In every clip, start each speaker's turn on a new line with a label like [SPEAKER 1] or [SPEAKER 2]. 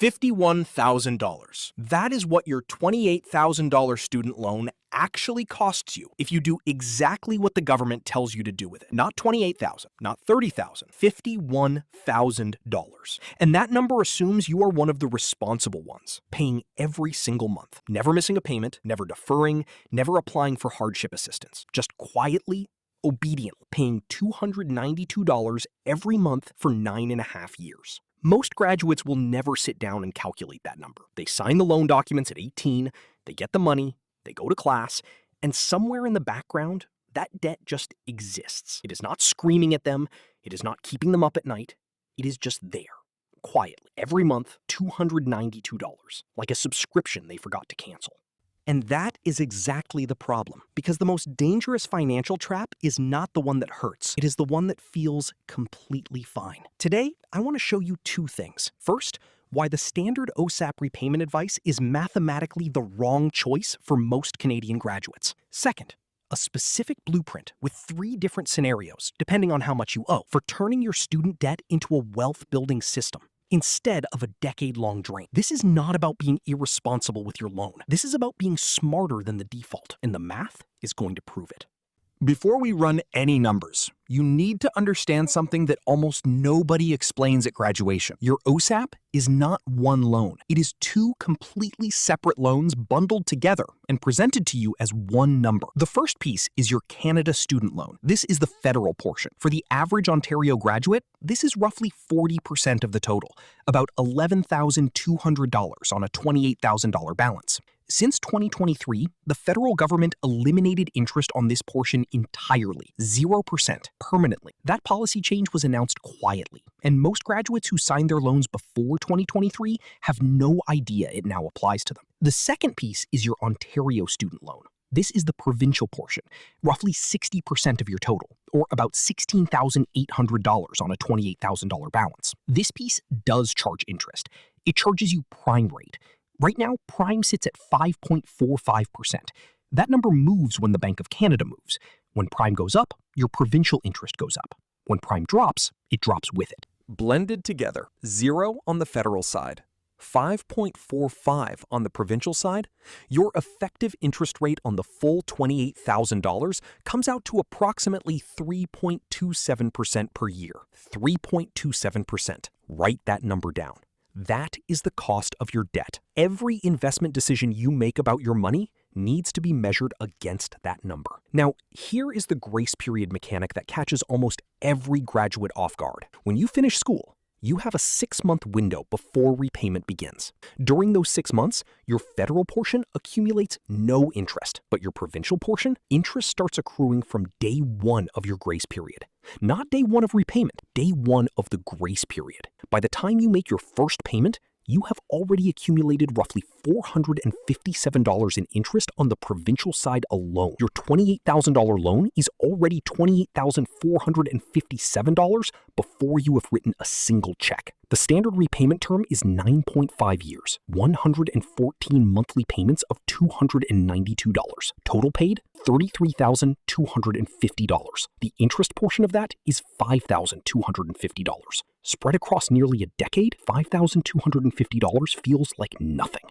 [SPEAKER 1] $51,000. That is what your $28,000 student loan actually costs you if you do exactly what the government tells you to do with it. Not $28,000, not $30,000, $51,000. And that number assumes you are one of the responsible ones, paying every single month, never missing a payment, never deferring, never applying for hardship assistance, just quietly, obediently paying $292 every month for 9.5 years. Most graduates will never sit down and calculate that number. They sign the loan documents at 18, they get the money, they go to class, and somewhere in the background, that debt just exists. It is not screaming at them, it is not keeping them up at night, it is just there, quietly, every month, $292, like a subscription they forgot to cancel. And that is exactly the problem, because the most dangerous financial trap is not the one that hurts. It is the one that feels completely fine. Today, I want to show you two things. First, why the standard OSAP repayment advice is mathematically the wrong choice for most Canadian graduates. Second, a specific blueprint with 3 different scenarios, depending on how much you owe, for turning your student debt into a wealth-building system instead of a decade-long drain. This is not about being irresponsible with your loan. This is about being smarter than the default, and the math is going to prove it.
[SPEAKER 2] Before we run any numbers, you need to understand something that almost nobody explains at graduation. Your OSAP is not one loan. It is 2 completely separate loans bundled together and presented to you as one number. The first piece is your Canada student loan. This is the federal portion. For the average Ontario graduate, this is roughly 40% of the total, about $11,200 on a $28,000 balance. Since 2023, the federal government eliminated interest on this portion entirely, 0%, permanently. That policy change was announced quietly, and most graduates who signed their loans before 2023 have no idea it now applies to them. The second piece is your Ontario student loan. This is the provincial portion, roughly 60% of your total, or about $16,800 on a $28,000 balance. This piece does charge interest. It charges you prime rate. Right now, prime sits at 5.45%. That number moves when the Bank of Canada moves. When prime goes up, your provincial interest goes up. When prime drops, it drops with it.
[SPEAKER 3] Blended together, 0 on the federal side, 5.45 on the provincial side, your effective interest rate on the full $28,000 comes out to approximately 3.27% per year. 3.27%. Write that number down. That is the cost of your debt. Every investment decision you make about your money needs to be measured against that number. Now, here is the grace period mechanic that catches almost every graduate off guard. When you finish school, you have a 6-month window before repayment begins. During those 6 months, your federal portion accumulates no interest, but your provincial portion, interest starts accruing from day 1 of your grace period. Not day 1 of repayment, day 1 of the grace period. By the time you make your first payment, you have already accumulated roughly $457 in interest on the provincial side alone. Your $28,000 loan is already $28,457 before you have written a single check. The standard repayment term is 9.5 years, 114 monthly payments of $292. Total paid, $33,250. The interest portion of that is $5,250. Spread across nearly a decade, $5,250 feels like nothing.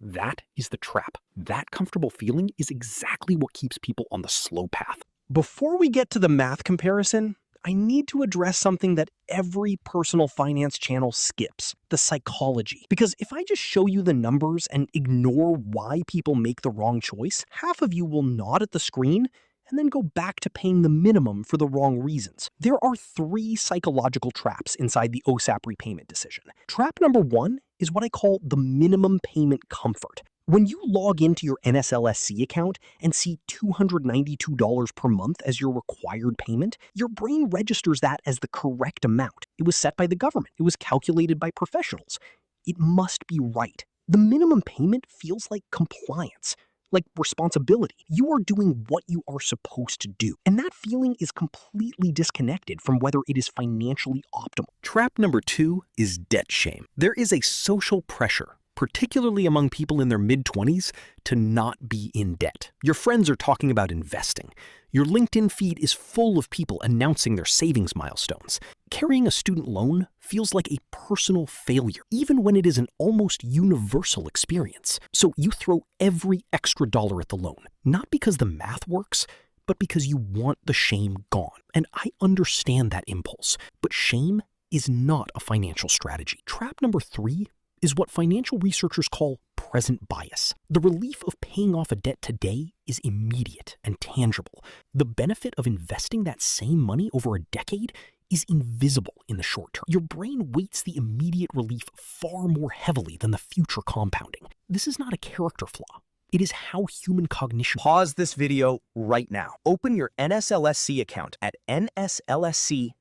[SPEAKER 3] That is the trap. That comfortable feeling is exactly what keeps people on the slow path.
[SPEAKER 1] Before we get to the math comparison, I need to address something that every personal finance channel skips, the psychology. Because if I just show you the numbers and ignore why people make the wrong choice, half of you will nod at the screen and then go back to paying the minimum for the wrong reasons. There are 3 psychological traps inside the OSAP repayment decision. Trap number 1 is what I call the minimum payment comfort. When you log into your NSLSC account and see $292 per month as your required payment, your brain registers that as the correct amount. It was set by the government. It was calculated by professionals. It must be right. The minimum payment feels like compliance, like responsibility. You are doing what you are supposed to do. And that feeling is completely disconnected from whether it is financially optimal.
[SPEAKER 3] Trap number 2 is debt shame. There is a social pressure
[SPEAKER 1] particularly among people in their mid-20s, to not be in debt. Your friends are talking about investing. Your LinkedIn feed is full of people announcing their savings milestones. Carrying a student loan feels like a personal failure, even when it is an almost universal experience. So you throw every extra dollar at the loan, not because the math works, but because you want the shame gone. And I understand that impulse, but shame is not a financial strategy. Trap number 3 is what financial researchers call present bias. The relief of paying off a debt today is immediate and tangible. The benefit of investing that same money over a decade is invisible in the short term. Your brain weights the immediate relief far more heavily than the future compounding. This is not a character flaw. It is how human cognition.
[SPEAKER 2] Pause this video right now. Open your NSLSC account at nslsc.ca.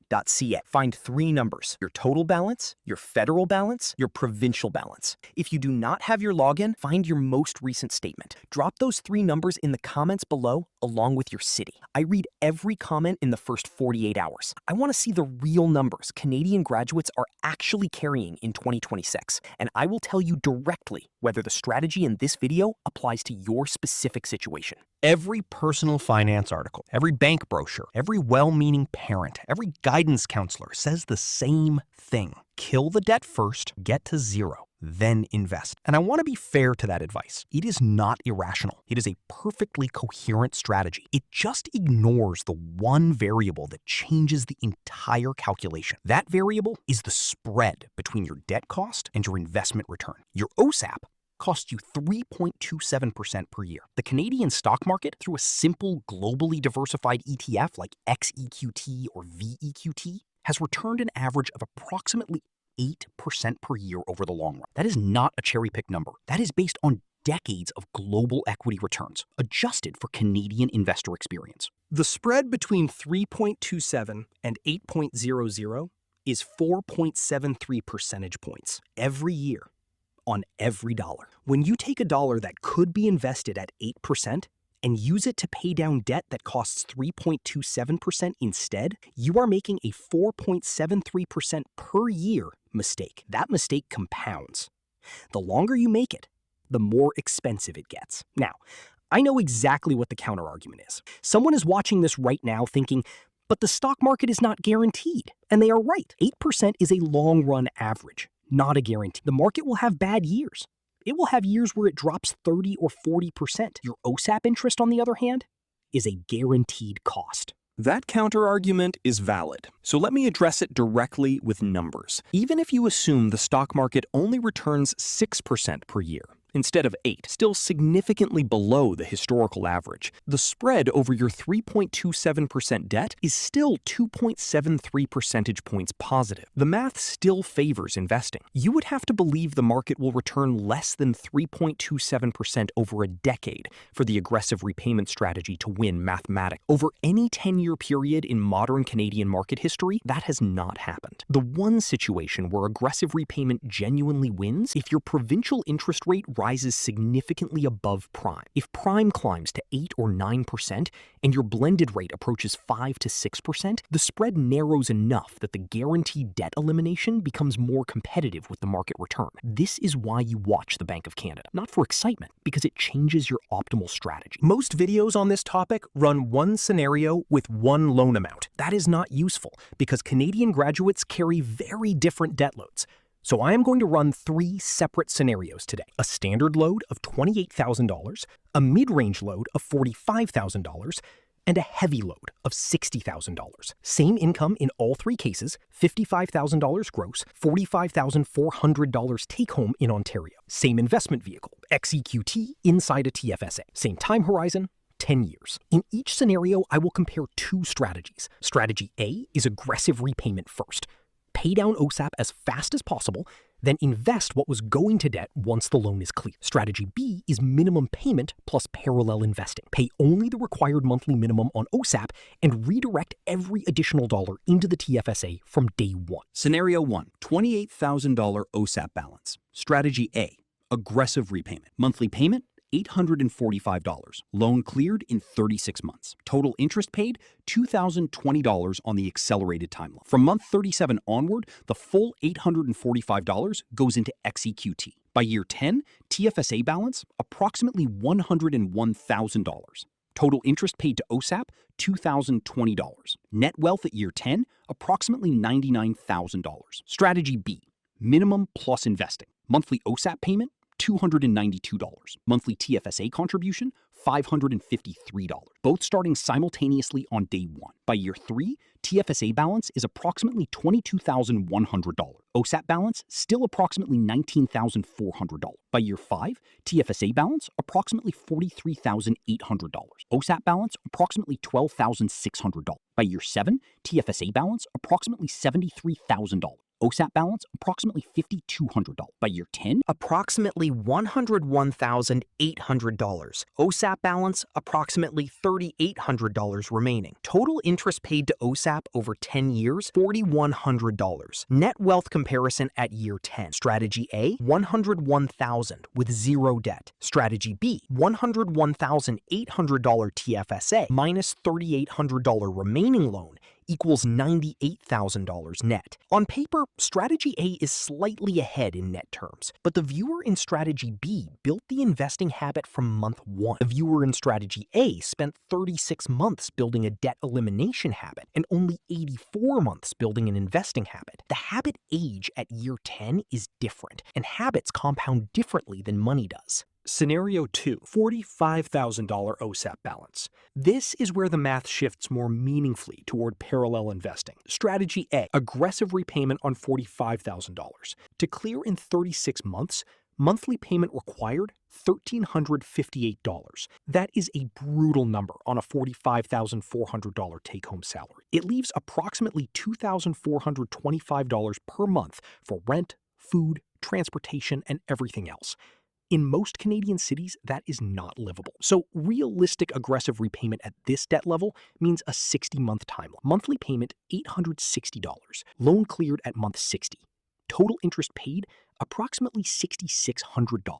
[SPEAKER 2] Find 3 numbers: your total balance, your federal balance, your provincial balance. If you do not have your login, find your most recent statement. Drop those 3 numbers in the comments below along with your city. I read every comment in the first 48 hours. I want to see the real numbers Canadian graduates are actually carrying in 2026, and I will tell you directly whether the strategy in this video applies to your specific situation. Every personal finance article, every bank brochure, every well-meaning parent, every guidance counselor says the same thing. Kill the debt first, get to zero, then invest. And I want to be fair to that advice. It is not irrational. It is a perfectly coherent strategy. It just ignores the one variable that changes the entire calculation. That variable is the spread between your debt cost and your investment return. Your OSAP costs you 3.27% per year. The Canadian stock market, through a simple globally diversified ETF like XEQT or VEQT, has returned an average of approximately 8% per year over the long run. That is not a cherry-picked number. That is based on decades of global equity returns, adjusted for Canadian investor experience.
[SPEAKER 1] The spread between 3.27 and 8.00 is 4.73 percentage points every year on every dollar. When you take a dollar that could be invested at 8% and use it to pay down debt that costs 3.27% instead, you are making a 4.73% per year mistake. That mistake compounds. The longer you make it, the more expensive it gets. Now, I know exactly what the counterargument is. Someone is watching this right now thinking, but the stock market is not guaranteed. And they are right. 8% is a long-run average, not a guarantee. The market will have bad years. It will have years where it drops 30 or 40%. Your OSAP interest, on the other hand, is a guaranteed cost.
[SPEAKER 3] That counterargument is valid, so let me address it directly with numbers. Even if you assume the stock market only returns 6% per year, instead of 8, still significantly below the historical average, the spread over your 3.27% debt is still 2.73 percentage points positive. The math still favors investing. You would have to believe the market will return less than 3.27% over a decade for the aggressive repayment strategy to win mathematically. Over any 10-year period in modern Canadian market history, that has not happened. The one situation where aggressive repayment genuinely wins if your provincial interest rate rises significantly above prime. If prime climbs to 8 or 9% and your blended rate approaches 5 to 6%, the spread narrows enough that the guaranteed debt elimination becomes more competitive with the market return. This is why you watch the Bank of Canada, not for excitement, because it changes your optimal strategy. Most videos on this topic run one scenario with one loan amount. That is not useful because Canadian graduates carry very different debt loads. So I am going to run 3 separate scenarios today. A standard load of $28,000, a mid-range load of $45,000, and a heavy load of $60,000. Same income in all 3 cases, $55,000 gross, $45,400 take-home in Ontario. Same investment vehicle, XEQT inside a TFSA. Same time horizon, 10 years. In each scenario, I will compare 2 strategies. Strategy A is aggressive repayment first. Pay down OSAP as fast as possible, then invest what was going to debt once the loan is clear. Strategy B is minimum payment plus parallel investing. Pay only the required monthly minimum on OSAP and redirect every additional dollar into the TFSA from day 1.
[SPEAKER 2] Scenario 1, $28,000 OSAP balance. Strategy A, aggressive repayment. Monthly payment, $845. Loan cleared in 36 months. Total interest paid, $2,020 on the accelerated timeline. From month 37 onward, the full $845 goes into XEQT. By year 10, TFSA balance, approximately $101,000. Total interest paid to OSAP, $2,020. Net wealth at year 10, approximately $99,000. Strategy B, minimum plus investing. Monthly OSAP payment, $292. Monthly TFSA contribution, $553. Both starting simultaneously on day 1. By year 3, TFSA balance is approximately $22,100. OSAP balance still approximately $19,400. By year 5, TFSA balance approximately $43,800. OSAP balance approximately $12,600. By year 7, TFSA balance approximately $73,000. OSAP balance approximately $5,200. By year 10,
[SPEAKER 1] Approximately $101,800. OSAP balance approximately $3,800 remaining. Total interest paid to OSAP over 10 years, $4,100. Net wealth comparison at year 10. Strategy A, $101,000 with zero debt. Strategy B, $101,800 TFSA minus $3,800 remaining loan equals $98,000 net. On paper, Strategy A is slightly ahead in net terms, but the viewer in Strategy B built the investing habit from month 1. The viewer in Strategy A spent 36 months building a debt elimination habit and only 84 months building an investing habit. The habit age at year 10 is different, and habits compound differently than money does. Scenario 2, $45,000 OSAP balance. This is where the math shifts more meaningfully toward parallel investing. Strategy A, aggressive repayment on $45,000. To clear in 36 months, monthly payment required, $1,358. That is a brutal number on a $45,400 take-home salary. It leaves approximately $2,425 per month for rent, food, transportation, and everything else. In most Canadian cities, that is not livable. So realistic aggressive repayment at this debt level means a 60-month timeline. Monthly payment, $860. Loan cleared at month 60. Total interest paid, approximately $6,600.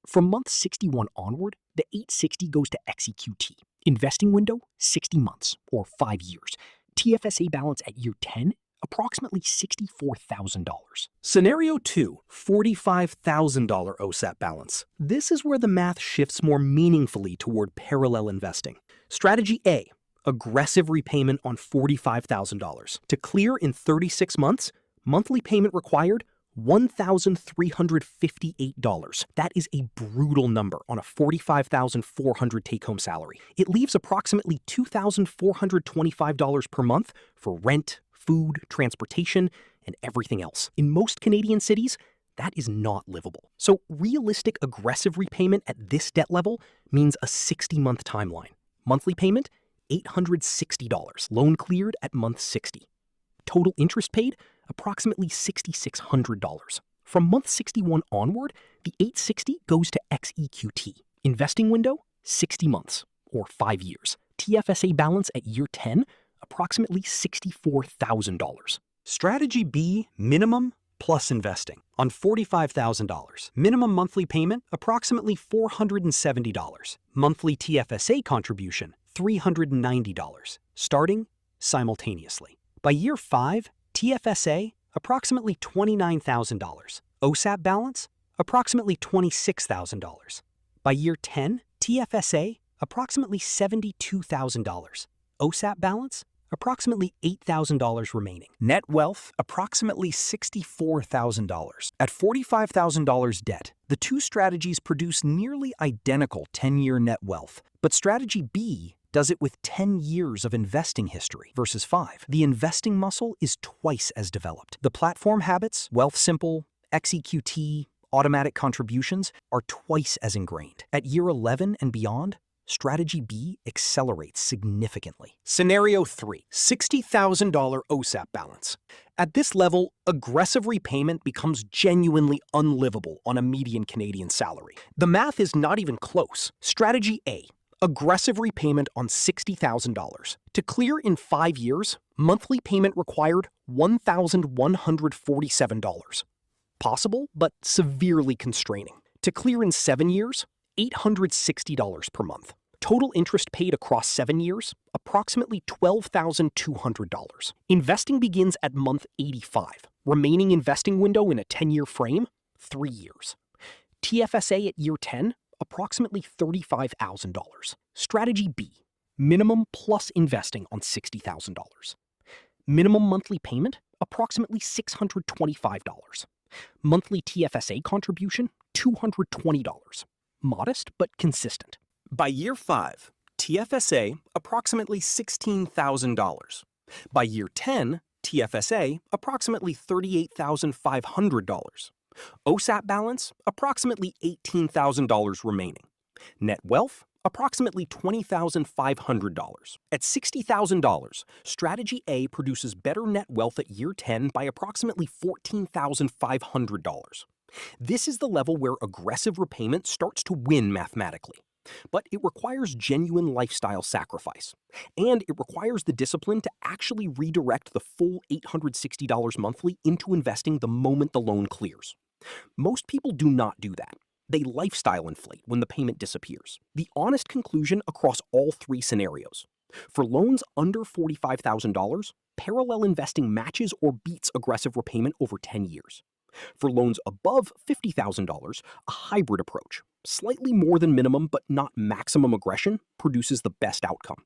[SPEAKER 1] From month 61 onward, the $860 goes to XEQT. Investing window, 60 months, or 5 years. TFSA balance at year 10, approximately $64,000. Scenario 2, $45,000 OSAP balance. This is where the math shifts more meaningfully toward parallel investing. Strategy A, aggressive repayment on $45,000. To clear in 36 months, monthly payment required, $1,358. That is a brutal number on a $45,400 take-home salary. It leaves approximately $2,425 per month for rent, food, transportation, and everything else. In most Canadian cities, that is not livable. So realistic aggressive repayment at this debt level means a 60-month timeline. Monthly payment, $860. Loan cleared at month 60. Total interest paid, approximately $6,600. From month 61 onward, the $860 goes to XEQT. Investing window, 60 months, or 5 years. TFSA balance at year 10, approximately $64,000. Strategy B, minimum plus investing. On $45,000, minimum monthly payment, approximately $470. Monthly TFSA contribution, $390. Starting simultaneously. By year 5, TFSA, approximately $29,000. OSAP balance, approximately $26,000. By year 10, TFSA, approximately $72,000. OSAP balance, approximately $8,000 remaining. Net wealth, approximately $64,000. At $45,000 debt, the two strategies produce nearly identical 10-year net wealth, but strategy B does it with 10 years of investing history versus 5. The investing muscle is twice as developed. The platform habits, Wealthsimple, XEQT, automatic contributions, are twice as ingrained. At year 11 and beyond, Strategy B accelerates significantly. Scenario 3, $60,000 OSAP balance. At this level, aggressive repayment becomes genuinely unlivable on a median Canadian salary. The math is not even close. Strategy A, aggressive repayment on $60,000. To clear in 5 years, monthly payment required $1,147. Possible, but severely constraining. To clear in 7 years, $860 per month. Total interest paid across 7 years, approximately $12,200. Investing begins at month 85. Remaining investing window in a 10-year frame, 3 years. TFSA at year 10, approximately $35,000. Strategy B, minimum plus investing on $60,000. Minimum monthly payment, approximately $625. Monthly TFSA contribution, $220. Modest but consistent.
[SPEAKER 3] By year 5, TFSA approximately $16,000. By year 10, TFSA approximately $38,500. OSAP balance approximately $18,000 remaining. Net wealth approximately $20,500. At $60,000, Strategy A produces better net wealth at year 10 by approximately $14,500. This is the level where aggressive repayment starts to win mathematically. But it requires genuine lifestyle sacrifice. And it requires the discipline to actually redirect the full $860 monthly into investing the moment the loan clears. Most people do not do that. They lifestyle inflate when the payment disappears. The honest conclusion across all 3 scenarios. For loans under $45,000, parallel investing matches or beats aggressive repayment over 10 years. For loans above $50,000, a hybrid approach, slightly more than minimum but not maximum aggression, produces the best outcome.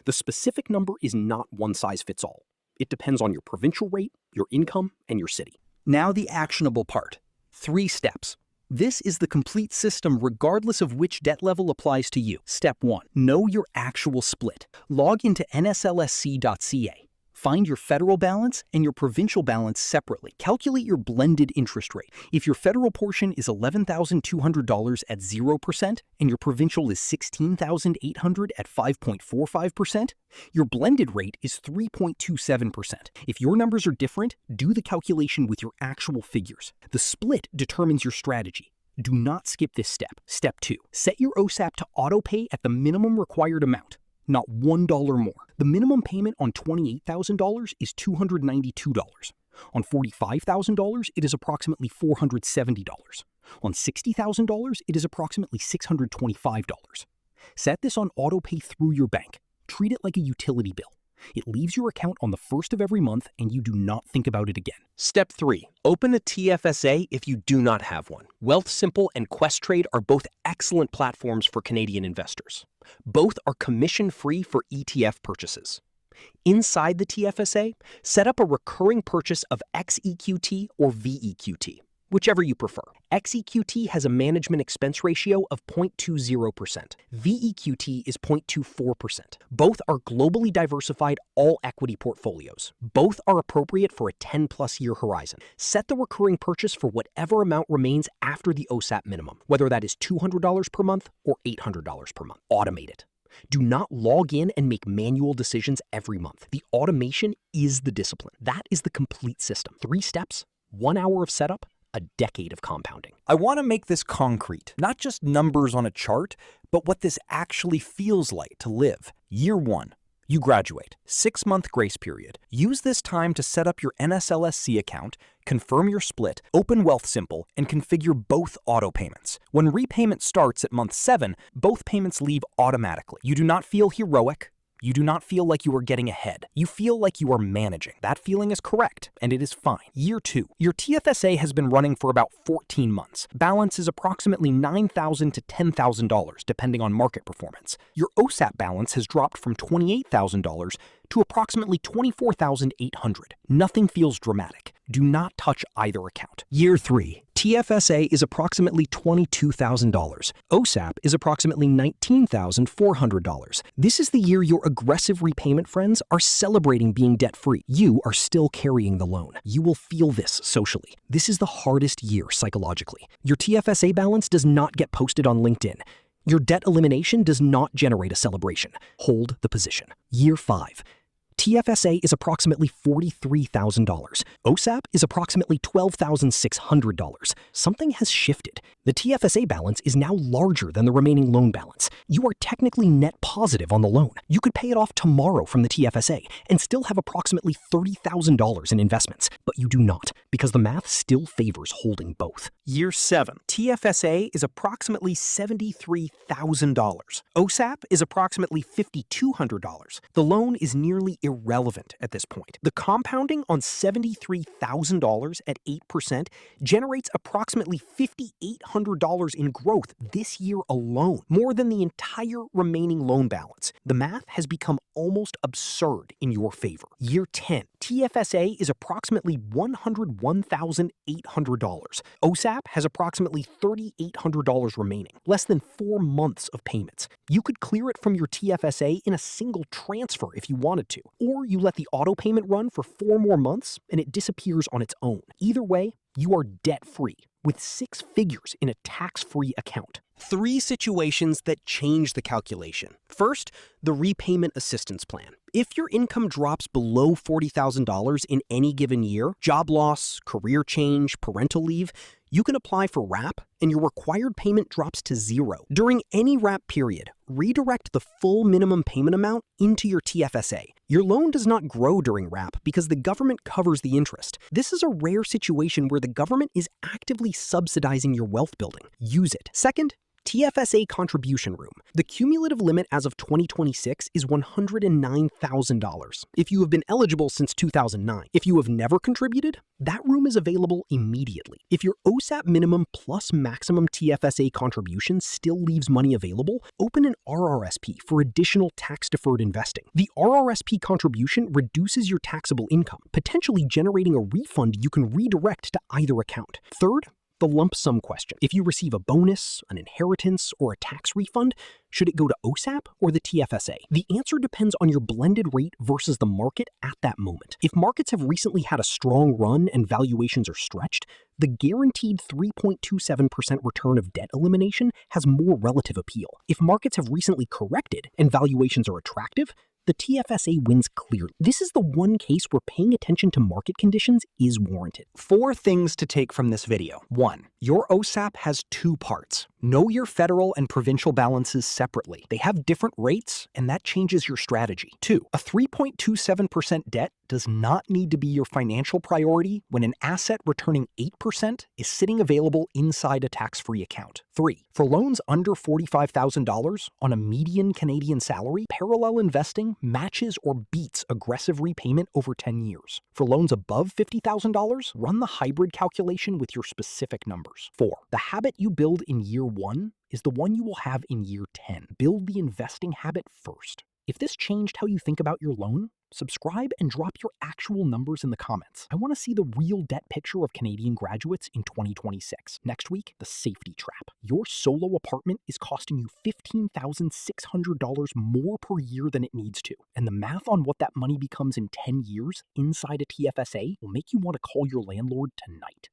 [SPEAKER 3] The specific number is not one size fits all. It depends on your provincial rate, your income, and your city.
[SPEAKER 2] Now the actionable part. 3 steps. This is the complete system regardless of which debt level applies to you. Step 1. Know your actual split. Log into NSLSC.ca. Find your federal balance and your provincial balance separately. Calculate your blended interest rate. If your federal portion is $11,200 at 0% and your provincial is $16,800 at 5.45%, your blended rate is 3.27%. If your numbers are different, do the calculation with your actual figures. The split determines your strategy. Do not skip this step. Step 2. Set your OSAP to autopay at the minimum required amount. Not $1 more. The minimum payment on $28,000 is $292. On $45,000, it is approximately $470. On $60,000, it is approximately $625. Set this on autopay through your bank. Treat it like a utility bill. It leaves your account on the 1st of every month and you do not think about it again.
[SPEAKER 3] Step 3. Open a TFSA if you do not have one. Wealthsimple and Questrade are both excellent platforms for Canadian investors. Both are commission-free for ETF purchases. Inside the TFSA, set up a recurring purchase of XEQT or VEQT, whichever you prefer. XEQT has a management expense ratio of 0.20%. VEQT is 0.24%. Both are globally diversified all-equity portfolios. Both are appropriate for a 10-plus year horizon. Set the recurring purchase for whatever amount remains after the OSAP minimum, whether that is $200 per month or $800 per month. Automate it. Do not log in and make manual decisions every month. The automation is the discipline. That is the complete system. 3 steps, 1 hour of setup, a decade of compounding.
[SPEAKER 2] I want to make this concrete, not just numbers on a chart, but what this actually feels like to live. Year 1. You graduate. 6-month grace period. Use this time to set up your NSLSC account, confirm your split, open Wealthsimple, and configure both auto payments. When repayment starts at month 7, both payments leave automatically. You do not feel heroic. You do not feel like you are getting ahead. You feel like you are managing. That feeling is correct, and it is fine. Year 2. Your TFSA has been running for about 14 months. Balance is approximately $9,000 to $10,000, depending on market performance. Your OSAP balance has dropped from $28,000 to approximately $24,800. Nothing feels dramatic. Do not touch either account. Year 3. TFSA is approximately $22,000. OSAP is approximately $19,400. This is the year your aggressive repayment friends are celebrating being debt-free. You are still carrying the loan. You will feel this socially. This is the hardest year psychologically. Your TFSA balance does not get posted on LinkedIn. Your debt elimination does not generate a celebration. Hold the position. Year 5. TFSA is approximately $43,000. OSAP is approximately $12,600. Something has shifted.
[SPEAKER 1] The TFSA balance is now larger than the remaining loan balance. You are technically net positive on the loan. You could pay it off tomorrow from the TFSA and still have approximately $30,000 in investments, but you do not, because the math still favors holding both. Year 7. TFSA is approximately $73,000. OSAP is approximately $5,200. The loan is nearly irrelevant at this point. The compounding on $73,000 at 8% generates approximately $5,800 in growth this year alone, more than the entire remaining loan balance. The math has become almost absurd in your favor. Year 10. TFSA is approximately $101,800. OSAP has approximately $3,800 remaining, less than 4 months of payments. You could clear it from your TFSA in a single transfer if you wanted to, or you let the auto payment run for 4 more months and it disappears on its own. Either way, you are debt-free, with 6 figures in a tax-free account. 3 situations that change the calculation. First, the repayment assistance plan. If your income drops below $40,000 in any given year, job loss, career change, parental leave, you can apply for RAP and your required payment drops to 0. During any RAP period, redirect the full minimum payment amount into your TFSA. Your loan does not grow during RAP because the government covers the interest. This is a rare situation where the government is actively subsidizing your wealth building. Use it. Second, TFSA contribution room. The cumulative limit as of 2026 is $109,000 if you have been eligible since 2009. If you have never contributed, that room is available immediately. If your OSAP minimum plus maximum TFSA contribution still leaves money available, open an RRSP for additional tax-deferred investing. The RRSP contribution reduces your taxable income, potentially generating a refund you can redirect to either account. Third, the lump sum question. If you receive a bonus, an inheritance, or a tax refund, should it go to OSAP or the TFSA? The answer depends on your blended rate versus the market at that moment. If markets have recently had a strong run and valuations are stretched, the guaranteed 3.27% return of debt elimination has more relative appeal. If markets have recently corrected and valuations are attractive, the TFSA wins clearly. This is the one case where paying attention to market conditions is warranted. 4 things to take from this video. 1. Your OSAP has 2 parts. Know your federal and provincial balances separately. They have different rates, and that changes your strategy. 2. A 3.27% debt does not need to be your financial priority when an asset returning 8% is sitting available inside a tax-free account. 3. For loans under $45,000 on a median Canadian salary, parallel investing matches or beats aggressive repayment over 10 years. For loans above $50,000, run the hybrid calculation with your specific numbers. 4. The habit you build in year 1 is the one you will have in year 10. Build the investing habit first. If this changed how you think about your loan, subscribe and drop your actual numbers in the comments. I want to see the real debt picture of Canadian graduates in 2026. Next week, the safety trap. Your solo apartment is costing you $15,600 more per year than it needs to. And the math on what that money becomes in 10 years inside a TFSA will make you want to call your landlord tonight.